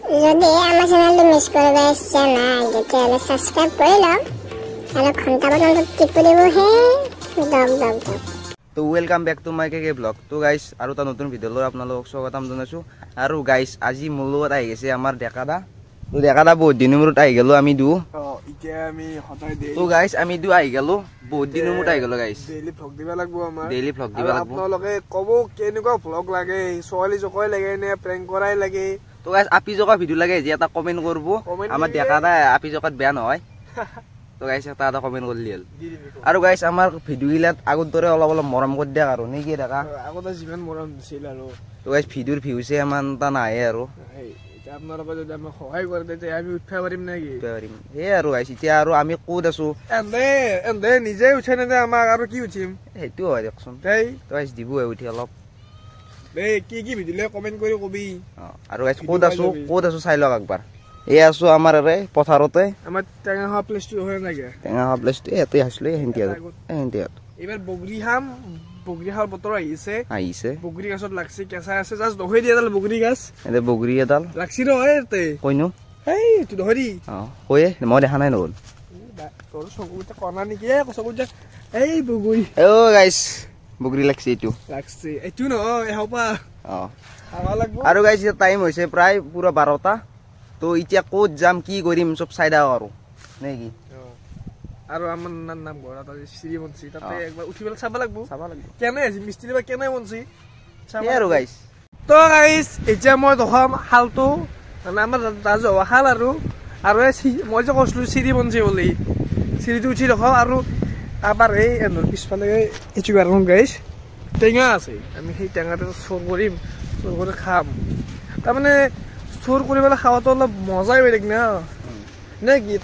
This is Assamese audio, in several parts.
যদি আমার চ্যানেলটি মিস করে আসছে না তাহলে সাবস্ক্রাইব করে নাও আর ঘন্টা বাটনটো টিপি দিব হে দম দম দম। তো welcome back to my KK blog. তো গাইস আৰু এটা নতুন ভিডিঅ' লৈ আপোনালোকক স্বাগতম জনাইছোঁ। আৰু গাইস আজি মোৰ লগত আহি গৈছে আমাৰ ডেকাদা। তো ডেকাদা বহুত দিনৰ মূৰত আহি গ'লো আমি দু। তো গাইস আমি দু আহি গ'লো বহুত দিনৰ মূৰত আহি গ'লো গাইস। ডেইলি ভ্লগ দিবা লাগব আমাৰ। ডেইলি ভ্লগ দিবা লাগব। আপোনালোকে ক'ব কেনেকুৱা ভ্লগ লাগে, ছোৱালী জকই লাগে নে প্ৰেংক কৰাই লাগে। তো গাইস আপি জকা ভিডিঅ' লাগে যে এটা কমেন্ট কৰিব। আমাৰ ডেকাদা আপি জকাত বেয়া নহয়। তো গাইস এটা কমেন্ট করলি হল। আর গাইস আমার ভিডিও গিলাত আগত ধরে অলপ অলপ মরম করে দিয়া কারণে কি দেখা আগতে যিমান মৰম দিছিল আৰু। তো গাইস ভিডিওৰ ভিউছে ইমান তা নাই আৰু এটা আপোনালোকে যদি আমাক সহায় কৰে তেতিয়া আমি উঠবা পাৰিম নেকি? পাৰিম হে আৰু গাইস এতিয়া আৰু আমি ক'ত আছো এন্দে নিজে উঠাই নেদে আমাক আৰু কি উঠিম সেইটো হয় দেখোন। তো গাইস দিব উঠি অলপ দেই কি কি ভিডিঅ'লে কমেন্ট কৰি কবি। আৰু গাইস ক'ত আছো চাই লওক একবাৰ। এই আছো আমাৰ আৰে পথাৰতে আমাৰ টেঙাহা প্লেচটো হয় নাকি? টেঙাহা প্লেচটো এতে আসলে হেন্তিয়া এবাৰ বগৰীহাৰ বতৰ আহিছে বগৰী গছত লাগছে কেঁচা আছে জাষ্ট দহৰি এডাল বগৰী গাছ এতে বগৰী এডাল লাগছি নহয় এতে কইনো এই তু দহৰি হয়ে মই দেখা নাই নহল তোৰ চকুতে কণা নেকি চকুতে এই বগৰী ও গাইস বগৰী লাগছে এইটো লাগছে এইটো নহয় এহপা খাবা লাগব। আৰু গাইস টাইম হৈছে প্ৰায় পুৰা 12টা। তো এতিয়া ক'ত যাম কি কৰিম চব চাই দাও আৰু নেকি। আৰু আমাৰ নাম ঘৰত আছে শ্ৰীমঞ্চি তাতে একবাৰ উঠি পেলাই চাব লাগব কেনে আছে মিস্ত্ৰী বা কেনে মঞ্চি আৰু গাইস। তো গাইস এতিয়া মই দেখাম হালটো মানে আমাৰ ৰাজহুৱা হাল আৰু মই যে কৈছিলো শ্ৰীমঞ্চি বুলি শ্ৰীটো উঠি দেখাওঁ। আৰু আমাৰ এই এন্দৰ পিছফালে এইটো কাৰণ গাইস টেঙা আছে আমি সেই টেঙাটো চোৰ কৰি খাম। তাৰমানে চোৰ কৰি পেলাই খাওয়াটো অলপ মজাই বেলেগ না নে কি?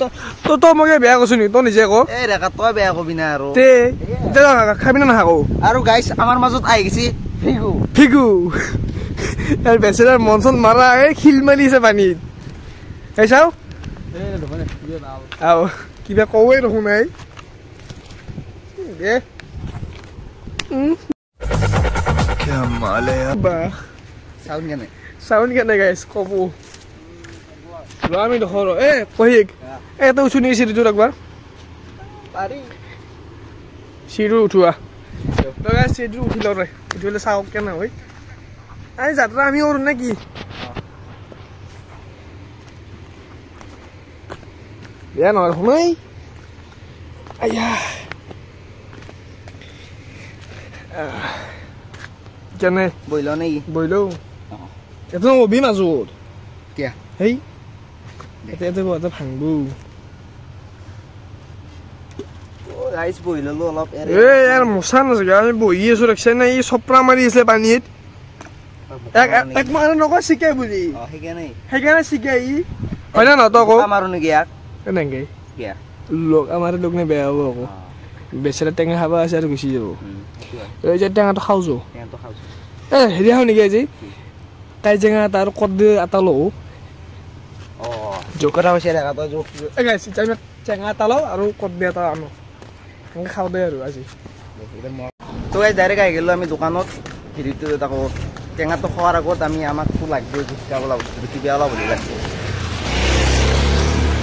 তই মই বেয়া কৈছো নি? তই নিজে ক। এই ৰেখা তই বেয়া কবি না আৰু খাবি না নাখাও। আৰু গাইস আমাৰ মাজত আহি গৈছে ফিগু ইয়াৰ বেচেৰাৰ মন চন মাৰা শিল মাৰিছে পানীত। এই চাও কিবা কওঁৱেই দেখোন নাই দে চাউন কেনে গাইছ কব আমি দেখো কহিক এটা উঠো নি চিৰিটোত একবাৰ চিৰিটো উঠোৱা চিৰিটো উঠি লওঁ ৰে উঠি পেলাই চাওক কেনে হয় আমি যাত্ৰা আমি কৰো নে কি? বেয়া নহয় শুনাই আয়া কেনে বইল নেকি বইলো এটা অবি মাজত কিয়া হেই এতে বতে ভাঙবো গাইস বইল লো অলপ ইয়াৰ মছা নাছে আমি বহি আছো দেখছে না ই চপৰা মাৰি আছে পানীত এক মাৰ নকয় শিকাই বুলি সেইকাৰণে শিকাই ই হয় না নহ আকৌ আমাৰো নেকি ইয়াক এনেকে কিয়া লোক আমাৰ লোক নে বেয়া হ'ব আকৌ বেচেৰা টেঙা খাব আছে আৰু গুচি যাব। এই যে টেঙাটো খাওঁ যো হেৰি খাওঁ নেকি আজি কাইজেঙা এটা আৰু কদ এটা লওঁ জোকৰা হৈছে টেঙা এটা লওঁ আৰু কদ দিয়া এটা আনো এনেকৈ খাওঁ দে আৰু আজি। তো গাইস ডাইৰেক্ট আহি গ'লো আমি দোকানত হেৰিটো আকৌ টেঙাটো খোৱাৰ আগত আমি আমাকতো লাগবে গুটকা বোলা বস্তুটো কিবা অলপ বুলি লাগব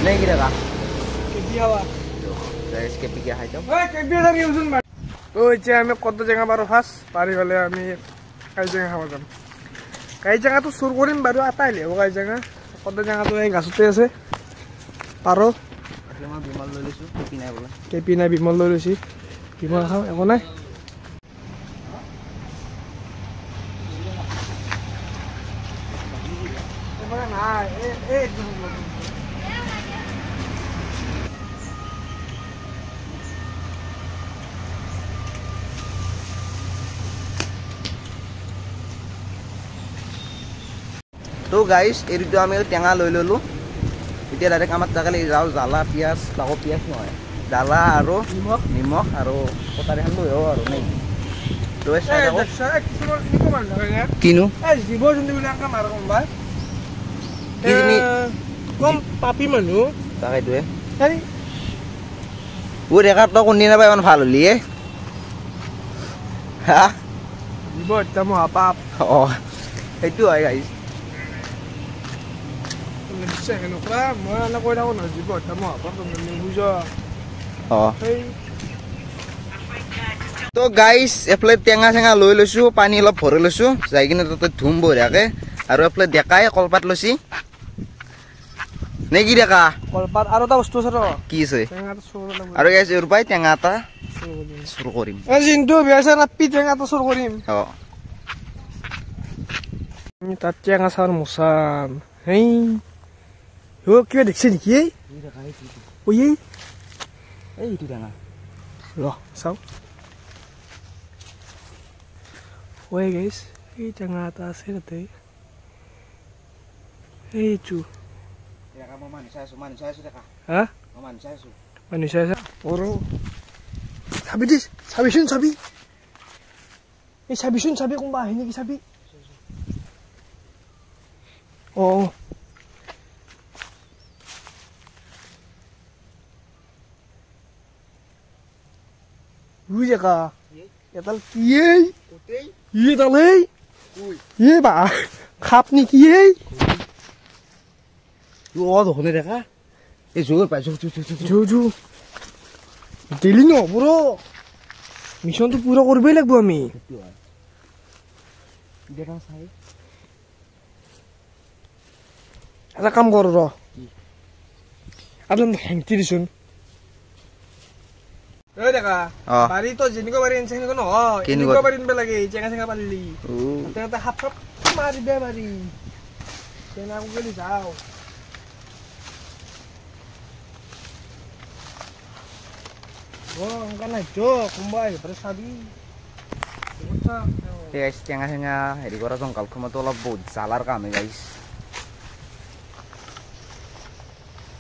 নে কি দেখা কেপিকে খাই যাওঁ। তো এতিয়া আমি কদ জেঙা বাৰু ফাৰ্ষ্ট পাৰি পেলাই আমি কাইজেঙা খাব যাম। কাইজেঙাটো চুৰ কৰিম বাৰু এটা আহিলে হ'ব কাইজেঙা কদ জেঙাটো এই গাছতে আছে পাৰ মই বিমল লৈ লৈছোঁ কেপি নাই বোলে কেপি নাই বিমল লৈ লৈছি বিমল খাওঁ একো নাই। তো গাইস এইটো আমি টেঙা লৈ ল'লোঁ। এতিয়া ডাইৰেক্ট আমাৰ তাকালি যাওঁ জ্বালা পিঁয়াজ আকৌ পিঁয়াজ নহয় জ্বালা আৰু নিমখ আৰু কটাৰী এখন লৈ আহোঁ আৰু নেকি কিনো জীৱ জন্তুবিলাক কম পাপি মানুহ তাকেইটোৱে ৰেখাত তই কোনদিন নাপাই ইমান ভাল হ'লি হা জীৱ হত্যা মহাপাপ সেইটো হয় গাইছ বিশ্বাস নকৰা মই এনে কৈ থাকোঁ নহয় জীৱ হত্যা মহাপাপ বুজ তো গাইছ এফালে টেঙা চেঙা লৈ লৈছোঁ পানী অলপ ভৰাই লৈছোঁ যাই কিনে তাতে ধুম বঢ়িয়াকৈ আৰু এফালে ডেকাই কলপাত লৈছি নে কি ডেকা কলপাত আৰু এটা বস্তু আছে ৰ কি আছে টেঙাটো চুৰ আৰু গাইছ এৰ পৰাই টেঙা এটা চুৰ কৰিম এই জিন্তু বিয়াছে নাপি টেঙাটো চুৰ কৰিম তাত টেঙা চাৰ মোচাম হেই কিবা দেখিছে নেকি এইটো টেঙা ৰ চাওঁ ঐ গাইছ এই টেঙা এটা আছে তাতে এইটো হা মানুহ চাই আছে চাবি দিছ চাবিচোন চাবি এই চাবিচোন চাবি কোনোবা আহে নেকি চাবি Ui dạ cả. Ya tal kiai. Iya tal hei. Iya ba. Khap ni kiai. Yo to hone দেখা এই জোর পাই জো ডেলি ন পুরো মিশন তো পুরো করবেই লাগবো আমি দেখা চাই এটা কাম কর র আপনি হেংতি দিছুন এই দেখা বাড়ি তো যেনিকো বাড়ি এনছে নিকো ন কেনিকো বাড়ি ইনবে লাগে চেঙা চেঙা পারলি তেটা হাফ হাফ মারিবে বাড়ি তেনা গলি যাও karena jok kumbai bersabi guys tengah-tengah heৰি কৰা জংকাল খমতো অলপ বহুত জালাৰ কাম গাইছ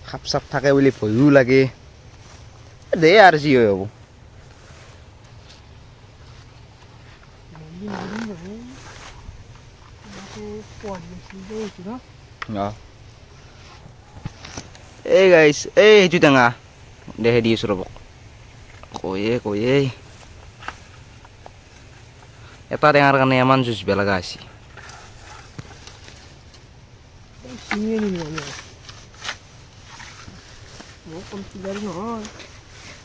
খাপ চাপ থাকে বুলি ভয়ও লাগে দে আৰু যি হয় হ'ব এই গাইছ এই হেতু টেঙা দেহে দি আছো ৰ'ব কয়ে এটা টেঙাৰ কাৰণে ইমান জুচ বেলাগা আছে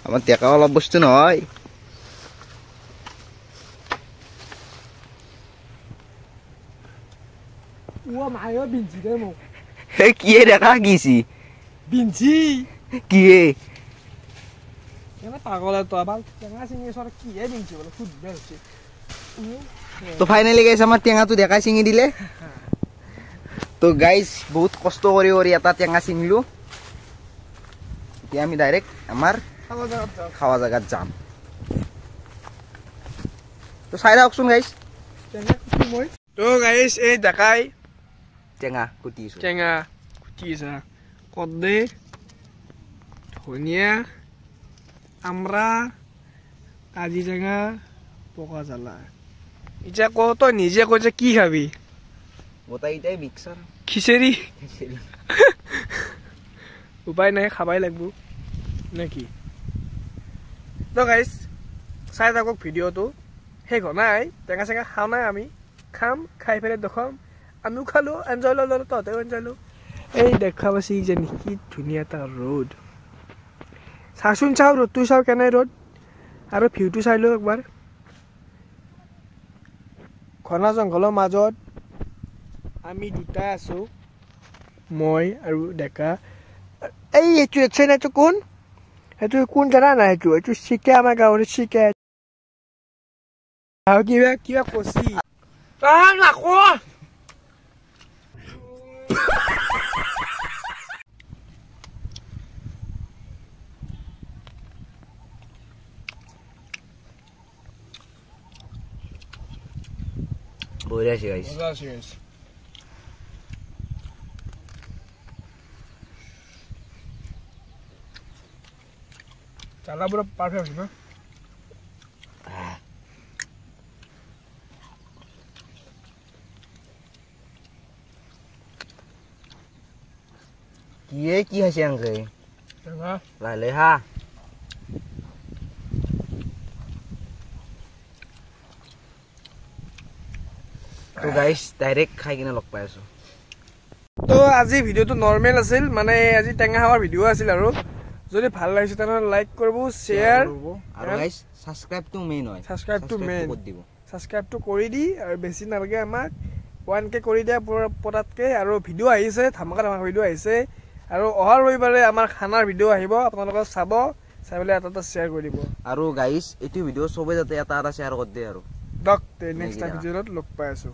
আমাৰ টেকা অলপ বস্তু নহয় কিয়ে দেখা কিছি বিঞ্চি কিয়ে তো ফাইনালি গাইছ আমাৰ টেঙাটো দেখাই চিঙি দিলে তো গাইছ বহুত কষ্ট কৰি কৰি এটা টেঙা চিঙিলো এতিয়া আমি ডাইৰেক্ট আমাৰ খাওয়া জায়গাত যাম তো চাই ৰাখচোন গাইছ তো গাইছ এই দেখাই টেঙা কুটিছো টেঙা কুটিছা কদে ধনিয়া আমরা কাজি টেঙা পকা জ্বালা এতিয়া কও তই নিজে কৈছে কি খাবি গোটাইটাই মিক্সার খিচেৰি উপায় নাই খাবাই লাগব নাকি তো গাইছ চাই থাকক ভিডিঅ'টো শেষ হোৱা নাই টেঙা চেঙা খাওঁ নাই আমি খাম খাই পেলাই দেখাম আমিও খালো এনজয় ল'লো তহঁতেও এনজয় লো এই দেখা পাইছি যে কি ধুনীয়া এটা ৰ'দ চাচোন চাওঁ ৰ'দটো চাওঁ কেনে ৰ'দ আৰু ভিউটো চাই লওঁ একবাৰ ঘনা জংঘলৰ মাজত আমি দুটা আছো মই আৰু ডেকা এই এইটো এইটো কোন সেইটো কোন জানা নাই এইটো চিকে আমাৰ গাঁৱৰ চিকে আৰু কিবা কিবা কচি নাকো বঢ়িয়া আছে গাইছ চালা পুৰা পাৰফেক্ট হৈছে ন কি হৈছে আংকে টেঙা লাইলে হা তো গাইছ ডাইৰেক্ট খাই কিনে লগ পাই আছো তো আজি ভিডিওটো নৰ্মেল আছিল মানে আজি টেঙা খাৱাৰ ভিডিও আছিল আৰু যদি ভাল লাগিছে তেনে লাইক কৰিব শেয়াৰ আৰু গাইস সাবস্ক্ৰাইবটো মেইন হয় সাবস্ক্ৰাইবটো মেইন সাবস্ক্ৰাইবটো কৰি দি আৰু বেছি নালাগে আমাক 1k কৰি দিয়া পটাতকে আৰু ভিডিও আহিছে ধামাকা ভিডিও আহিছে আৰু অহাৰ ৰবিবাৰে আমাৰ খানাৰ ভিডিও আহিব আপোনালোকে চাব চাইলে এটা শেয়াৰ কৰি দিব আৰু গাইস এটো ভিডিও সবে যাতে এটা শেয়াৰ কৰি দিয়ে আৰু ডক নেক্সট ভিডিওত লগ পাই আছো